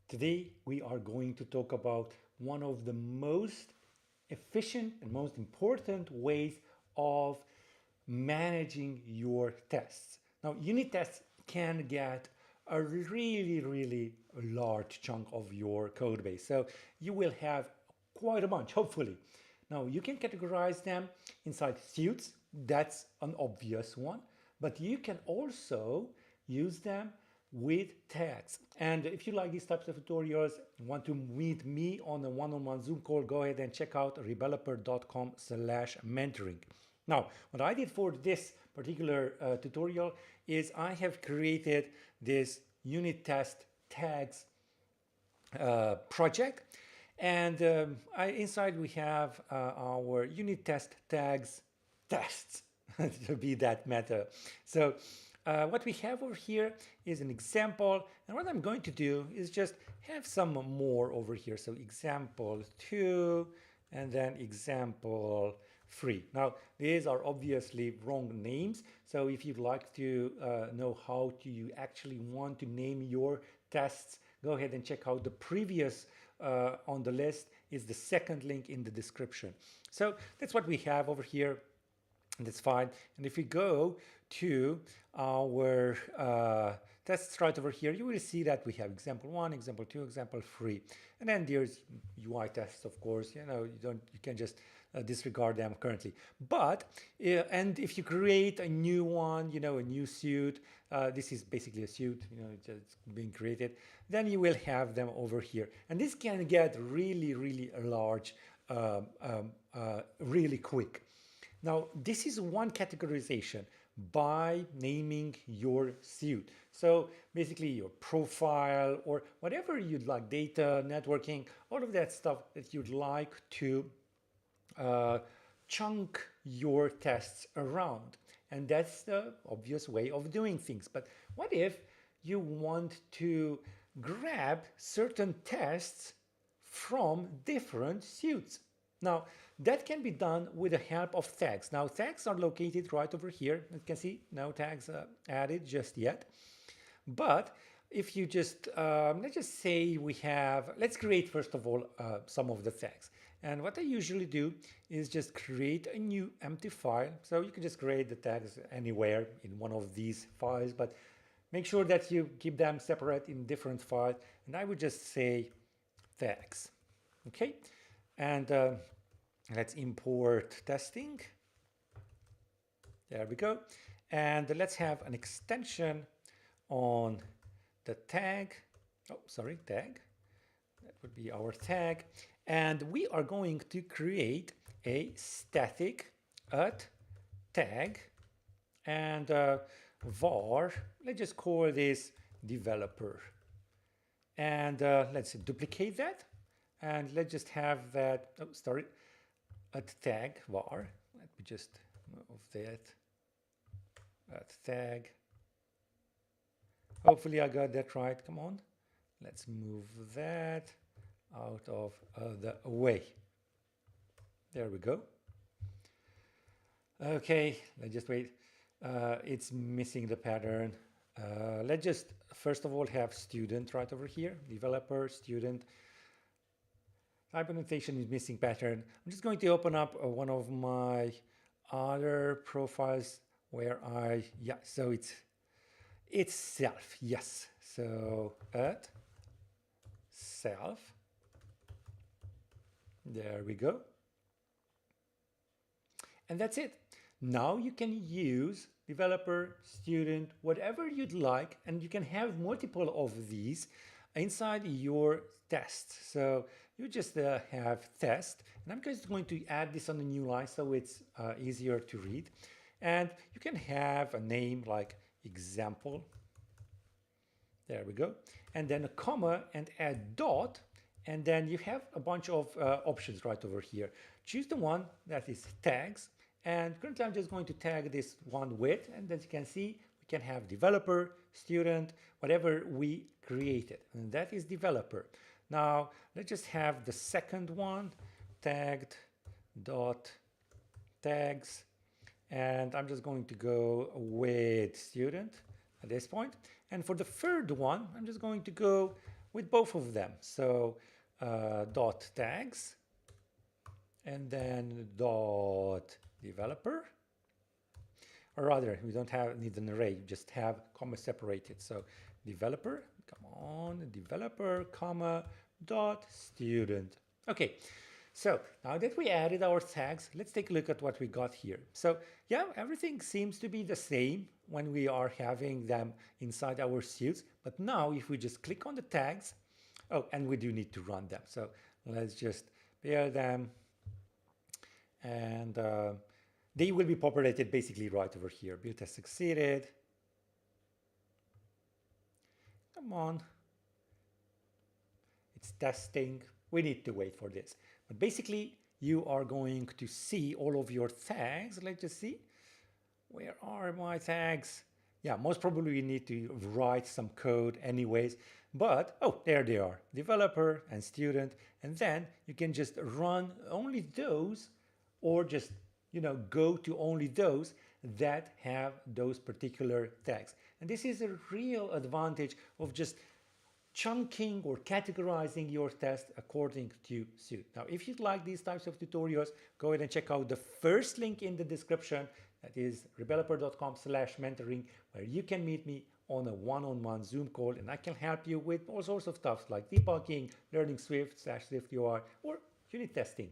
Today we are going to talk about one of the most efficient and most important ways of managing your tests. Now, unit tests can get a really large chunk of your code base. So you will have quite a bunch, hopefully. Now, you can categorize them inside suits. That's an obvious one. But you can also use them with tags. And if you like these types of tutorials, want to meet me on a one-on-one Zoom call, go ahead and check out rebeloper.com/mentoring. Now, what I did for this particular tutorial is I have created this unit test tags project. And inside we have our unit test tags tests to be that meta. So what we have over here is an example. And what I'm going to do is just have some more over here. So example 2 and then example 3. Now, these are obviously wrong names. So if you'd like to know how to you actually want to name your tests, go ahead and check out the previous on the list is the second link in the description. So that's what we have over here. And that's fine. And if we go to our tests right over here, you will see that we have example 1, example 2, example 3. And then there's UI tests, of course. You can just disregard them currently. But, and if you create a new one, a new suit, this is basically a suit, it's being created, then you will have them over here. And this can get really large, really quick. Now, this is one categorization by naming your suit. So basically your profile or whatever you'd like, data, networking, all of that stuff that you'd like to chunk your tests around. And that's the obvious way of doing things. But what if you want to grab certain tests from different suits? Now, that can be done with the help of tags. Now, tags are located right over here. You can see no tags added just yet. But if you just, let's just say let's create first of all some of the tags. And what I usually do is just create a new empty file. So you can just create the tags anywhere in one of these files, but make sure that you keep them separate in different files. And I would just say tags, okay? And let's import testing. There we go. And let's have an extension on the tag. Oh, sorry, tag. That would be our tag. And we are going to create a static @tag and var. Let's just call this developer. And let's duplicate that. And let's just have that, oh, sorry, @tag var. Let me just move that @tag. Hopefully I got that right. Come on. Let's move that out of the way. There we go. Okay, let's just wait. It's missing the pattern. Let's just first of all have student right over here. Developer, student. Type annotation is missing pattern. I'm just going to open up one of my other profiles where so it's self, yes. So @self. There we go. And that's it. Now you can use developer, student, whatever you'd like, and you can have multiple of these inside your test. So you just have test, and I'm just going to add this on a new line so it's easier to read. And you can have a name like example. There we go. And then a comma and add dot. And then you have a bunch of options right over here. Choose the one that is tags. And currently I'm just going to tag this one with, and as you can see, we can have developer, student, whatever we created. And that is developer. Now, let's just have the second one, tagged dot tags. And I'm just going to go with student at this point. And for the third one, I'm just going to go with both of them. So dot tags, and then dot developer, or rather, we don't need an array, you just have comma separated. So developer, come on, developer, comma, dot student. Okay, so now that we added our tags, let's take a look at what we got here. So yeah, everything seems to be the same when we are having them inside our suits. But now if we just click on the tags, oh, and we do need to run them. So let's just pair them, and they will be populated basically right over here. Build test succeeded. Come on. It's testing. We need to wait for this. But basically, you are going to see all of your tags. Let's just see. Where are my tags? Yeah, most probably we need to write some code anyways. But, oh, there they are. Developer and student. And then you can just run only those, or just, go to only those that have those particular tags. And this is a real advantage of just chunking or categorizing your test according to suit. Now, if you'd like these types of tutorials, go ahead and check out the first link in the description. That is rebeloper.com/mentoring, where you can meet me on a one-on-one Zoom call, and I can help you with all sorts of stuff like debugging, learning Swift/Swift UI, or unit testing.